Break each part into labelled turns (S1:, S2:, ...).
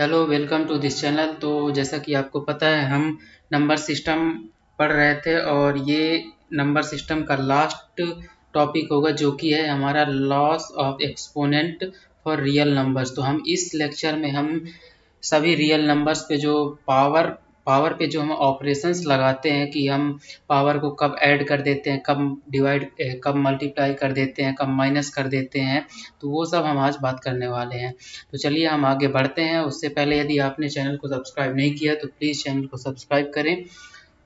S1: Hello, welcome to this channel. तो जैसा कि आपको पता है, हम नंबर सिस्टम पढ़ रहे थे और ये नंबर सिस्टम का लास्ट टॉपिक होगा, जो कि है हमारा loss of exponent for real numbers. तो हम इस लेक्चर में हम सभी रियल नंबर्स पे जो पावर पे जो हम ऑपरेशंस लगाते हैं कि हम पावर को कब ऐड कर देते हैं, कब डिवाइड, कब मल्टीप्लाई कर देते हैं, कब माइनस कर देते हैं, तो वो सब हम आज बात करने वाले हैं। तो चलिए हम आगे बढ़ते हैं। उससे पहले यदि आपने चैनल को सब्सक्राइब नहीं किया तो प्लीज़ चैनल को सब्सक्राइब करें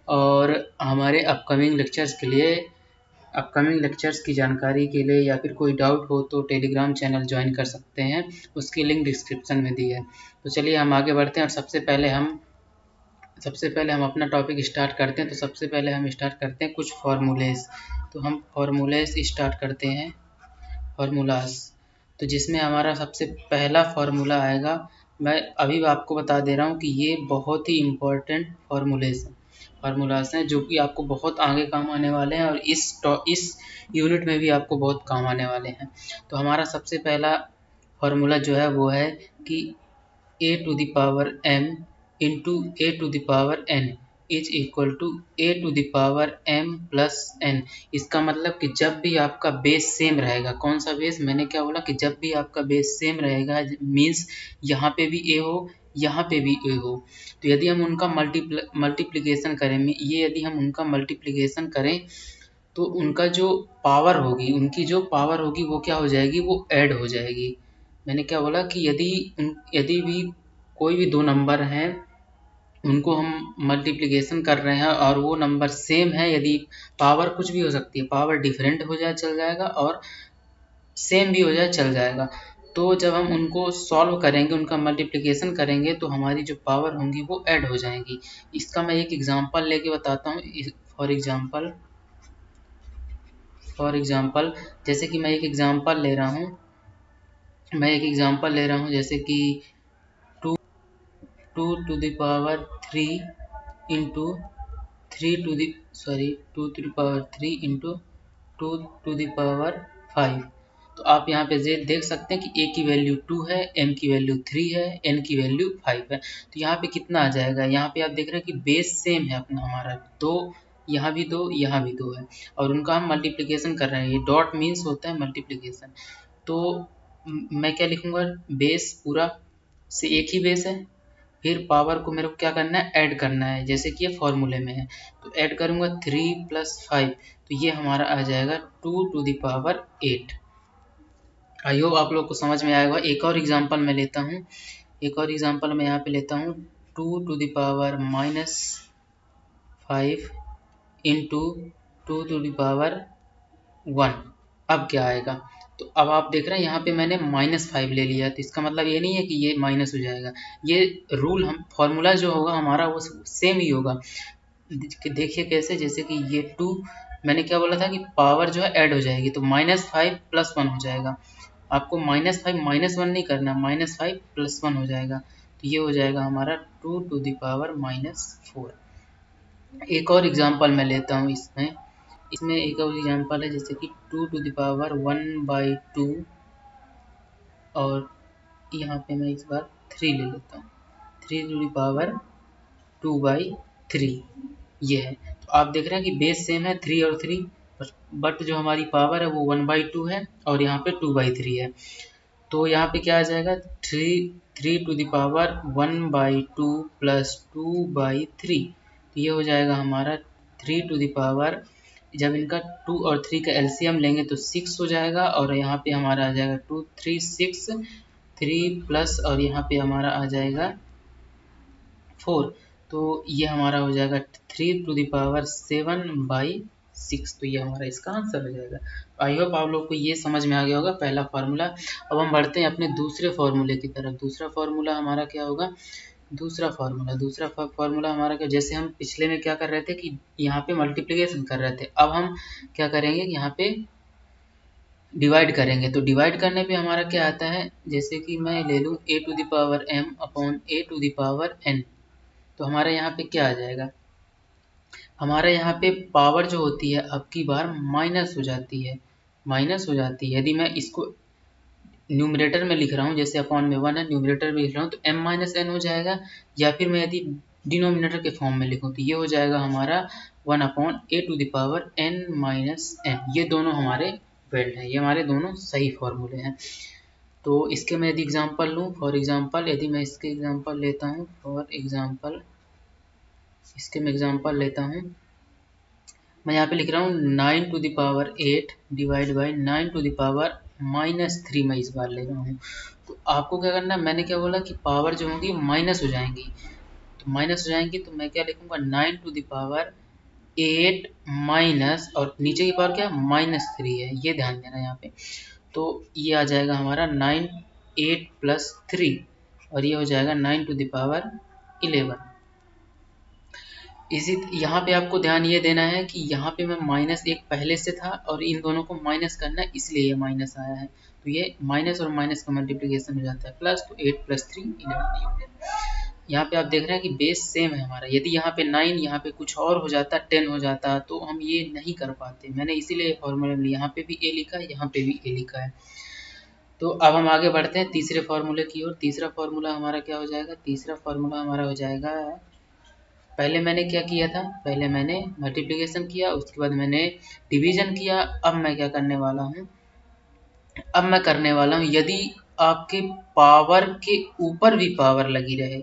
S1: और हमारे अपकमिंग लेक्चर्स की जानकारी के लिए या फिर कोई डाउट हो तो टेलीग्राम चैनल ज्वाइन कर सकते हैं, उसकी लिंक डिस्क्रिप्शन में दी है। तो चलिए हम आगे बढ़ते हैं और सबसे पहले हम अपना टॉपिक स्टार्ट करते हैं। तो सबसे पहले हम स्टार्ट करते हैं कुछ फार्मूलेस। तो हम फार्मूलेस स्टार्ट करते हैं, फार्मूलास। तो जिसमें हमारा सबसे पहला फार्मूला आएगा, मैं अभी आपको बता दे रहा हूँ कि ये बहुत ही इम्पोर्टेंट फार्मूलास हैं जो कि आपको बहुत आगे काम आने वाले हैं और इस यूनिट में भी आपको बहुत काम आने वाले हैं। तो हमारा सबसे पहला फार्मूला जो है वो है कि a to the power m into a to the power n is equal to a to the power m plus n। इसका मतलब कि जब भी आपका बेस सेम रहेगा, कौन सा बेस, मैंने क्या बोला कि जब भी आपका बेस सेम रहेगा, मीन्स यहाँ पे भी a हो, यहाँ पे भी a हो, तो यदि हम उनका मल्टीप्लिकेशन करें, ये यदि हम उनका मल्टीप्लिकेशन करें तो उनकी जो पावर होगी वो क्या हो जाएगी, वो ऐड हो जाएगी। मैंने क्या बोला कि यदि भी कोई भी दो नंबर हैं, उनको हम मल्टीप्लिकेशन कर रहे हैं और वो नंबर सेम है, यदि पावर कुछ भी हो सकती है, पावर डिफरेंट हो जाए चल जाएगा और सेम भी हो जाए चल जाएगा, तो जब हम उनको सॉल्व करेंगे, उनका मल्टीप्लिकेशन करेंगे, तो हमारी जो पावर होंगी वो ऐड हो जाएंगी। इसका मैं एक एग्जांपल लेके बताता हूँ। फॉर एग्जांपल जैसे कि मैं एक एग्जांपल ले रहा हूँ, जैसे कि 2 to the power 3 into 2 to the power 3 into 2 to the power 5। तो आप यहाँ पे देख सकते हैं कि a की वैल्यू 2 है, m की वैल्यू 3 है, n की वैल्यू 5 है। तो यहाँ पे कितना आ जाएगा, यहाँ पे आप देख रहे हैं कि बेस सेम है अपना, हमारा दो, यहाँ भी दो, यहाँ भी दो है, और उनका हम मल्टीप्लिकेशन कर रहे हैं। ये डॉट मीन्स होता है मल्टीप्लिकेशन। तो मैं क्या लिखूँगा, बेस पूरा से एक ही बेस है, फिर पावर को मेरे को क्या करना है, ऐड करना है, जैसे कि ये फॉर्मूले में है। तो ऐड करूँगा 3 + 5, तो ये हमारा आ जाएगा 2 to the power 8। I hope आप लोग को समझ में आएगा। एक और एग्जांपल मैं लेता हूँ, यहाँ पे लेता हूँ 2 to the power -5 into 2 to the power 1। अब क्या आएगा, तो अब आप देख रहे हैं यहाँ पे मैंने -5 ले लिया, तो इसका मतलब ये नहीं है कि ये माइनस हो जाएगा। ये रूल, हम फॉर्मूला जो होगा हमारा वो सेम ही होगा। देखिए कैसे, जैसे कि ये 2, मैंने क्या बोला था कि पावर जो है ऐड हो जाएगी, तो -5 + 1 हो जाएगा। आपको -5 -1 नहीं करना, -5 + 1 हो जाएगा, तो ये हो जाएगा हमारा 2 to the power -4। एक और एग्जांपल मैं लेता हूँ इसमें एक और एग्जांपल है, जैसे कि 2 to the power 1/2, और यहाँ पे मैं इस बार 3 ले लेता हूँ, 3 to the power 2/3, ये है। तो आप देख रहे हैं कि बेस सेम है 3 और 3, बट जो हमारी पावर है वो 1/2 है और यहाँ पे 2/3 है। तो यहाँ पे क्या आ जाएगा, 3 to the power 1/2 + 2/3, तो ये हो जाएगा हमारा 3 to the power, जब इनका 2 और 3 का एलसीएम लेंगे तो 6 हो जाएगा, और यहाँ पे हमारा आ जाएगा 2 3 6, 3 प्लस, और यहाँ पे हमारा आ जाएगा 4, तो ये हमारा हो जाएगा 3 to the power 7/6। तो ये हमारा इसका आंसर हो जाएगा। आई होप आप लोग को ये समझ में आ गया होगा पहला फार्मूला। अब हम बढ़ते हैं अपने दूसरे फार्मूले की तरफ। दूसरा फार्मूला हमारा क्या होगा, दूसरा फार्मूला हमारा क्या, जैसे हम पिछले में क्या कर रहे थे कि यहाँ पे मल्टीप्लिकेशन कर रहे थे, अब हम क्या करेंगे, यहाँ पे डिवाइड करेंगे। तो डिवाइड करने पे हमारा क्या आता है, जैसे कि मैं ले लूँ a to the power m upon a to the power n, तो हमारे यहाँ पे क्या आ जाएगा, हमारे यहाँ पे पावर जो होती है अब की बार माइनस हो जाती है। यदि मैं इसको न्यूमरेटर में लिख रहा हूँ, जैसे अपॉन में 1 है, न्यूमरेटर में लिख रहा हूँ तो m माइनस एन हो जाएगा, या फिर मैं यदि डिनोमिनेटर के फॉर्म में लिखूँ तो ये हो जाएगा हमारा 1/a⁴n माइनस n। ये दोनों हमारे वेल्ड हैं, ये हमारे दोनों सही फॉर्मूले हैं। तो इसके मैं यदि एग्जांपल लूँ, फॉर एग्जांपल यदि मैं इसके एग्जांपल लेता हूँ, फॉर एग्जांपल इसके मैं एग्जांपल लेता हूँ, मैं यहाँ पे लिख रहा हूँ 9⁸ डिवाइड बाई 9⁻³ मैं इस बार ले रहा हूँ। तो आपको क्या करना है, मैंने क्या बोला कि पावर जो होगी माइनस हो जाएंगी, तो माइनस हो जाएंगी तो मैं क्या लिखूंगा 9⁸ माइनस, और नीचे की पावर क्या -3 है, ये ध्यान देना यहाँ पे। तो ये आ जाएगा हमारा 8 + 3 और ये हो जाएगा 9⁻11। इसी यहाँ पे आपको ध्यान ये देना है कि यहाँ पे मैं -1 पहले से था और इन दोनों को माइनस करना है, इसलिए ये माइनस आया है। तो ये माइनस और माइनस का मल्टीप्लिकेशन हो जाता है प्लस, तो 8 + 3 11। यहाँ पे आप देख रहे हैं कि बेस सेम है हमारा। यदि यहाँ पे 9 यहाँ पे कुछ और हो जाता, 10 हो जाता, तो हम ये नहीं कर पाते। मैंने इसीलिए फॉर्मूले में यहाँ पे भी a लिखा है, यहाँ पे भी a लिखा है। तो अब हम आगे बढ़ते हैं तीसरे फॉर्मूले की ओर। तीसरा फॉर्मूला हमारा क्या हो जाएगा, तीसरा फॉर्मूला हमारा हो जाएगा, पहले मैंने क्या किया था, पहले मैंने मल्टीप्लिकेशन किया, उसके बाद मैंने डिवीजन किया। अब मैं क्या करने वाला हूँ, अब मैं करने वाला हूँ यदि आपके पावर के ऊपर भी पावर लगी रहे,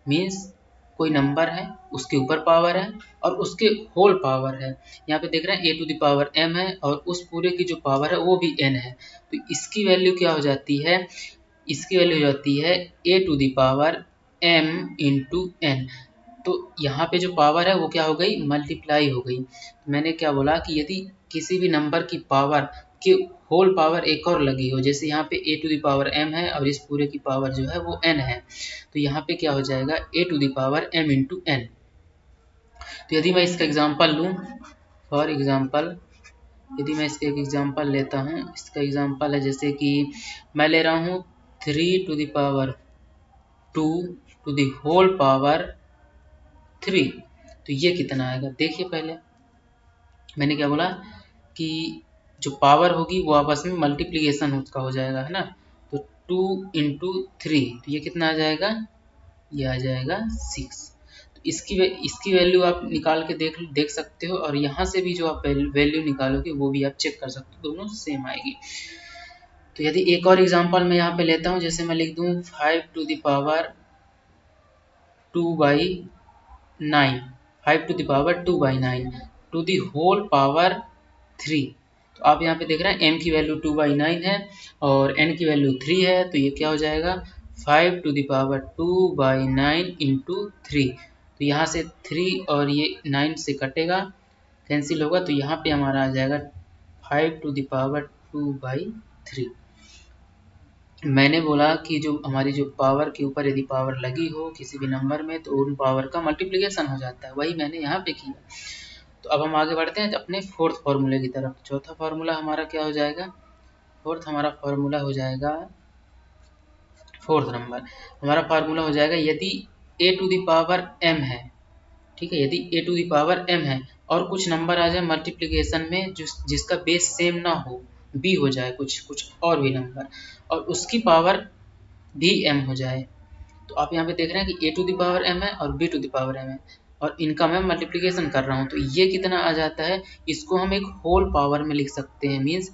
S1: मीन्स कोई नंबर है उसके ऊपर पावर है और उसके होल पावर है। यहाँ पे देख रहे हैं a⁴m है और उस पूरे की जो पावर है वो भी n है, तो इसकी वैल्यू क्या हो जाती है, इसकी वैल्यू हो जाती है a⁴m × n। तो यहाँ पे जो पावर है वो क्या हो गई, मल्टीप्लाई हो गई। तो मैंने क्या बोला कि यदि किसी भी नंबर की पावर के होल पावर एक और लगी हो, जैसे यहाँ पे a⁴m है और इस पूरे की पावर जो है वो n है, तो यहाँ पे क्या हो जाएगा a⁴m × n। तो यदि मैं इसका एग्जांपल लूँ, फॉर एग्जांपल यदि मैं इसका एक एग्जांपल लेता हूँ, इसका एग्जांपल है जैसे कि मैं ले रहा हूँ 3⁻² टू द होल पावर 3। तो ये कितना आएगा, देखिए पहले मैंने क्या बोला कि जो पावर होगी वो आपस में मल्टीप्लिकेशन उसका हो जाएगा, है ना। तो 2 × 3, तो ये कितना आ जाएगा, ये आ जाएगा 6। तो इसकी वैल्यू आप निकाल के देख सकते हो, और यहाँ से भी जो आप वैल्यू निकालोगे वो भी आप चेक कर सकते हो, दोनों सेम आएगी। तो यदि एक और एग्जांपल मैं यहाँ पे लेता हूँ, जैसे मैं लिख दूँ 5⁻2/9 5⁻2/9 टू दी होल पावर 3। तो आप यहाँ पे देख रहे हैं m की वैल्यू 2/9 है और n की वैल्यू 3 है, तो ये क्या हो जाएगा 5⁻2/9 × 3। तो यहाँ से 3 और ये 9 से कटेगा, कैंसिल होगा, तो यहाँ पे हमारा आ जाएगा 5⁻2/3। मैंने बोला कि जो हमारी जो पावर के ऊपर यदि पावर लगी हो किसी भी नंबर में, तो उन पावर का मल्टीप्लिकेशन हो जाता है, वही मैंने यहाँ पे किया। तो अब हम आगे बढ़ते हैं अपने फोर्थ फार्मूले की तरफ। चौथा फार्मूला हमारा क्या हो जाएगा, फोर्थ हमारा फार्मूला हो जाएगा, फोर्थ नंबर हमारा फार्मूला हो जाएगा, यदि a⁴m है, ठीक है, यदि a⁴m है और कुछ नंबर आ जाए मल्टीप्लिकेशन में जिसका बेस सेम ना हो, b हो जाए कुछ और भी नंबर, और उसकी पावर भी m हो जाए। तो आप यहाँ पे देख रहे हैं कि a⁴m है और b⁴m है और इनका मैं मल्टीप्लिकेशन कर रहा हूँ, तो ये कितना आ जाता है, इसको हम एक होल पावर में लिख सकते हैं। मीन्स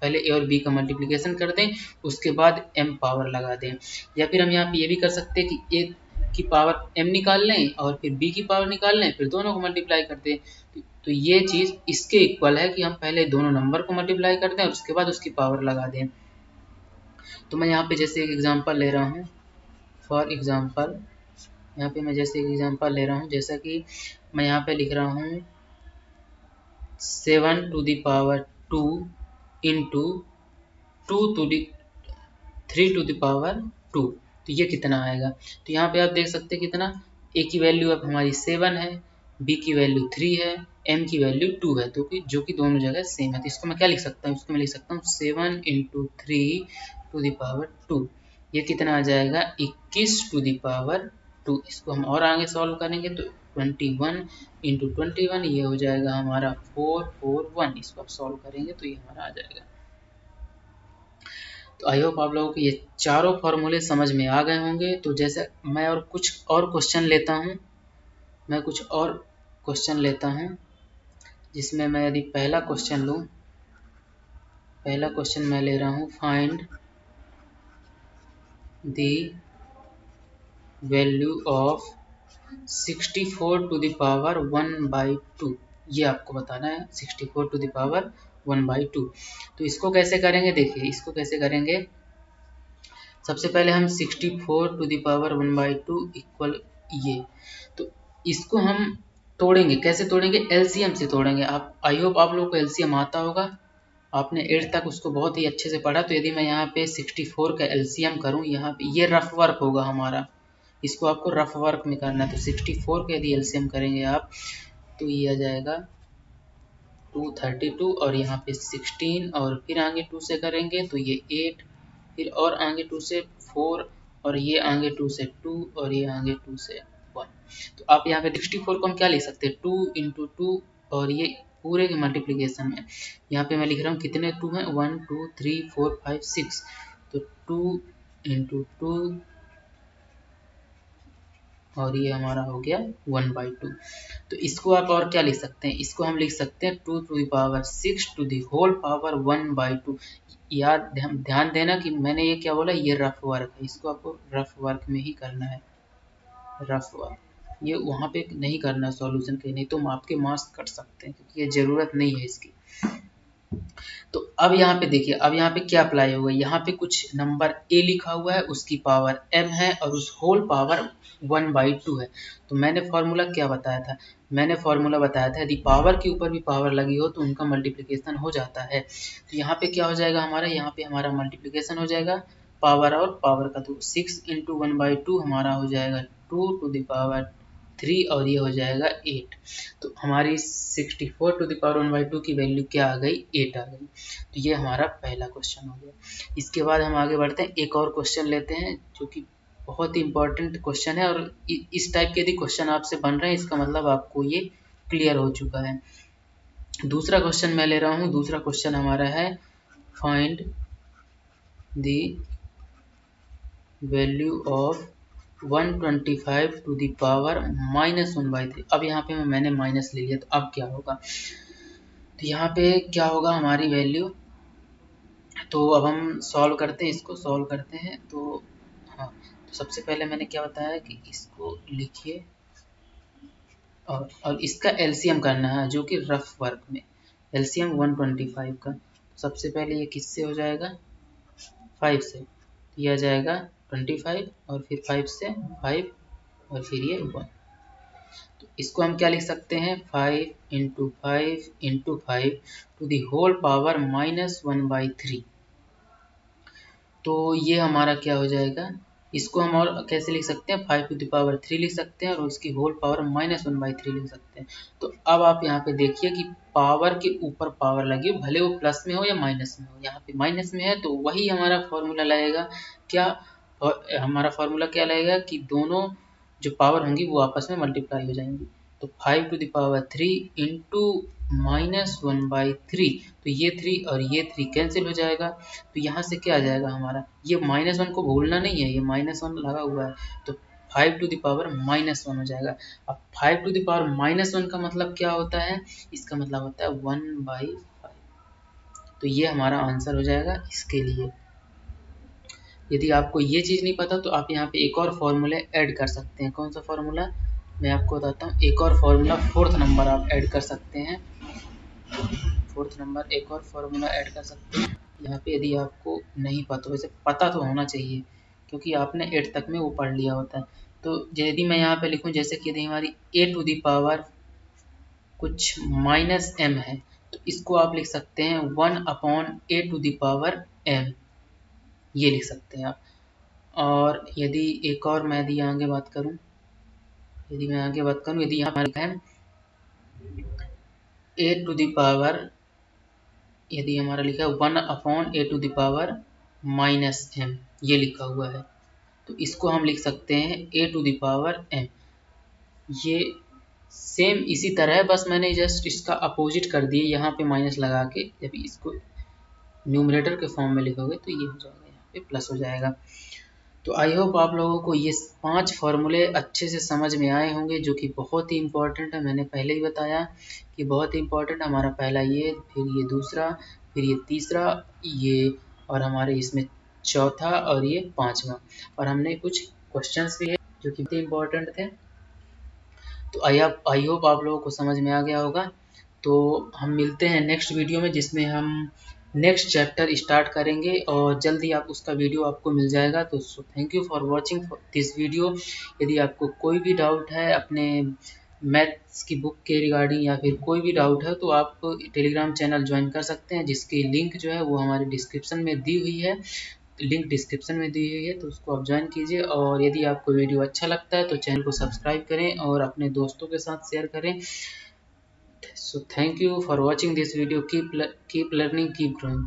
S1: पहले a और b का मल्टीप्लिकेशन कर दें, उसके बाद m पावर लगा दें, या फिर हम यहाँ पे ये भी कर सकते हैं कि a की पावर m निकाल लें और फिर b की पावर निकाल लें, फिर दोनों को मल्टीप्लाई कर दें। तो ये चीज़ इसके इक्वल है कि हम पहले दोनों नंबर को मल्टीप्लाई कर दें और उसके बाद उसकी पावर लगा दें। तो मैं यहाँ पे जैसे एक एग्जांपल ले रहा हूँ, फॉर एग्जांपल यहाँ पे मैं जैसे एक एग्जांपल ले रहा हूँ, जैसा कि मैं यहाँ पे लिख रहा हूँ 7⁻2 × 3⁻2। तो ये कितना आएगा, तो यहाँ पे आप देख सकते हैं कितना, a की वैल्यू अब हमारी 7 है, b की वैल्यू 3 है, m की वैल्यू 2 है, तो जो कि दोनों जगह सेम है। तो इसको मैं क्या लिख सकता हूँ, इसको मैं लिख सकता हूँ 7 × 3⁻2। ये कितना आ जाएगा 21⁻2। इसको हम और आगे सॉल्व करेंगे तो 21 × 21 ये हो जाएगा हमारा 441। इसको आप सॉल्व करेंगे तो ये हमारा आ जाएगा। तो आई होप आप लोगों को ये चारों फॉर्मूले समझ में आ गए होंगे। तो जैसे मैं और कुछ और क्वेश्चन लेता हूँ, जिसमें मैं यदि पहला क्वेश्चन लूँ, पहला क्वेश्चन मैं ले रहा हूँ, find the value of 64 to the power 1/2। ये आपको बताना है, 64 टू द पावर 1/2। तो इसको कैसे करेंगे, देखिए इसको कैसे करेंगे। सबसे पहले हम 64 टू द पावर 1/2 इक्वल ये, तो इसको हम तोड़ेंगे। कैसे तोड़ेंगे, एलसीएम से तोड़ेंगे। आप आई होप आप लोगों को एलसीएम आता होगा, आपने 8 तक उसको बहुत ही अच्छे से पढ़ा। तो यदि मैं यहाँ पे 64 का एलसीएम करूँ, यहाँ पे ये रफ वर्क होगा हमारा, इसको आपको रफ वर्क में करना है। तो 64 का यदि एलसीएम करेंगे आप, तो ये आ जाएगा 232 और यहाँ पे 16 और फिर आगे 2 से करेंगे तो ये 8, फिर और आगे 2 से 4 और ये आगे 2 से 2 और ये आगे 2 से 1। तो आप यहाँ पे 64 को हम क्या लिख सकते हैं, 2 इंटू 2 और ये पूरे के मल्टीप्लिकेशन में। यहाँ पे मैं लिख रहा हूँ कितने 2 हैं, 1 2 3 4 5 6। तो 2 इंटू 2 और ये हमारा हो गया 1/2। तो इसको आप और क्या लिख सकते हैं, इसको हम लिख सकते हैं 2 to the power 6 to the whole power 1/2। याद ध्यान देना कि मैंने ये क्या बोला, ये रफ वर्क है, इसको आपको रफ वर्क में ही करना है, रफ वर्क। ये वहाँ पे नहीं करना सॉल्यूशन के, नहीं तो आपके मार्क्स कट सकते हैं, क्योंकि ये ज़रूरत नहीं है इसकी। तो अब यहाँ पे देखिए, अब यहाँ पे क्या अप्लाई होगा, यहाँ पे कुछ नंबर ए लिखा हुआ है, उसकी पावर m है और उस होल पावर 1/2 है। तो मैंने फॉर्मूला क्या बताया था, मैंने फॉर्मूला बताया था यदि पावर के ऊपर भी पावर लगी हो तो उनका मल्टीप्लिकेशन हो जाता है। तो यहाँ पे क्या हो जाएगा हमारा, यहाँ पे हमारा मल्टीप्लिकेशन हो जाएगा पावर और पावर का। तो 6 इंटू 1/2 हमारा हो जाएगा 2 टू द पावर 3 और ये हो जाएगा 8। तो हमारी 64 टू द पावर 1/2 की वैल्यू क्या आ गई, 8 आ गई। तो ये हमारा पहला क्वेश्चन हो गया। इसके बाद हम आगे बढ़ते हैं, एक और क्वेश्चन लेते हैं जो कि बहुत ही इंपॉर्टेंट क्वेश्चन है, और इस टाइप के यदि क्वेश्चन आपसे बन रहे हैं इसका मतलब आपको ये क्लियर हो चुका है। दूसरा क्वेश्चन मैं ले रहा हूँ, दूसरा क्वेश्चन हमारा है find the value of 125 to the power -1/3। अब यहाँ पे मैंने माइनस ले लिया, तो अब क्या होगा, तो यहाँ पे क्या होगा हमारी वैल्यू। तो अब हम सॉल्व करते हैं, इसको सॉल्व करते हैं। तो हाँ, तो सबसे पहले मैंने क्या बताया कि इसको लिखिए और इसका एलसीएम करना है, जो कि रफ वर्क में एलसीएम 125 का। सबसे पहले ये किससे हो जाएगा, 5 से, ये आ जाएगा 25 और फिर 5 से 5 और फिर ये 1। तो इसको हम क्या लिख सकते हैं, 5 into 5 into 5 to the whole power -1/3। तो ये हमारा क्या हो जाएगा, इसको हम और कैसे लिख सकते हैं, 5 टू द पावर 3 लिख सकते हैं और उसकी होल पावर -1/3 लिख सकते हैं। तो अब आप यहाँ पे देखिए कि पावर के ऊपर पावर लगी हो, भले वो प्लस में हो या माइनस में हो। यहाँ पे माइनस में है तो वही हमारा फॉर्मूला लगेगा क्या, हमारा फॉर्मूला क्या लगेगा कि दोनों जो पावर होंगी वो आपस में मल्टीप्लाई हो जाएंगी। तो 5 टू द पावर 3 इंटू -1/3, तो ये 3 और ये 3 कैंसिल हो जाएगा। तो यहाँ से क्या आ जाएगा हमारा, ये -1 को भूलना नहीं है, ये -1 लगा हुआ है, तो 5 टू द पावर -1 हो जाएगा। अब 5 टू द पावर -1 का मतलब क्या होता है, इसका मतलब होता है 1/5। तो ये हमारा आंसर हो जाएगा इसके लिए। यदि आपको ये चीज़ नहीं पता तो आप यहाँ पे एक और फॉर्मूले ऐड कर सकते हैं। कौन सा फॉर्मूला, मैं आपको बताता हूँ। एक और फॉर्मूला 4th नंबर आप ऐड कर सकते हैं, 4th नंबर एक और फॉर्मूला ऐड कर सकते हैं यहाँ पे, यदि आपको नहीं पता। वैसे पता तो होना चाहिए क्योंकि आपने 8 तक में वो पढ़ लिया होता है। तो यदि मैं यहाँ पे लिखूँ, जैसे कि यदि हमारी a टू दी पावर कुछ -m है, तो इसको आप लिख सकते हैं 1/a to the power m, ये लिख सकते हैं आप। और यदि एक और मैं यदि आगे बात करूं, यदि यहाँ पर लिखा है a टू द पावर, यदि हमारा लिखा है 1/a to the power -m, ये लिखा हुआ है, तो इसको हम लिख सकते हैं a to the power m। ये सेम इसी तरह है, बस मैंने जस्ट इसका अपोजिट कर दिया, यहाँ पे माइनस लगा के जब इसको न्यूमरेटर के फॉर्म में लिखोगे तो ये हो जाएगा। पे प्लस हो जाएगा। तो आई होप आप लोगों को ये 5 फार्मूले अच्छे से समझ में आए होंगे, जो कि बहुत ही इंपॉर्टेंट है। मैंने पहले ही बताया कि बहुत ही इंपॉर्टेंट है। हमारा पहला ये, फिर ये दूसरा, फिर ये तीसरा, ये और हमारे इसमें चौथा और ये पांचवा, और हमने कुछ क्वेश्चंस भी है जो कि बहुत इंपॉर्टेंट थे। तो आई होप आप लोगों को समझ में आ गया होगा। तो हम मिलते हैं नेक्स्ट वीडियो में, जिसमें हम नेक्स्ट चैप्टर स्टार्ट करेंगे और जल्दी आप उसका वीडियो आपको मिल जाएगा। तो thank you for watching this video. यदि आपको कोई भी डाउट है अपने मैथ्स की बुक के रिगार्डिंग या फिर कोई भी डाउट है, तो आप टेलीग्राम चैनल ज्वाइन कर सकते हैं, जिसकी लिंक जो है वो हमारे डिस्क्रिप्शन में दी हुई है। लिंक डिस्क्रिप्शन में दी हुई है, तो उसको आप ज्वाइन कीजिए। और यदि आपको वीडियो अच्छा लगता है तो चैनल को सब्सक्राइब करें और अपने दोस्तों के साथ शेयर करें। So thank you for watching this video. Keep learning, keep growing.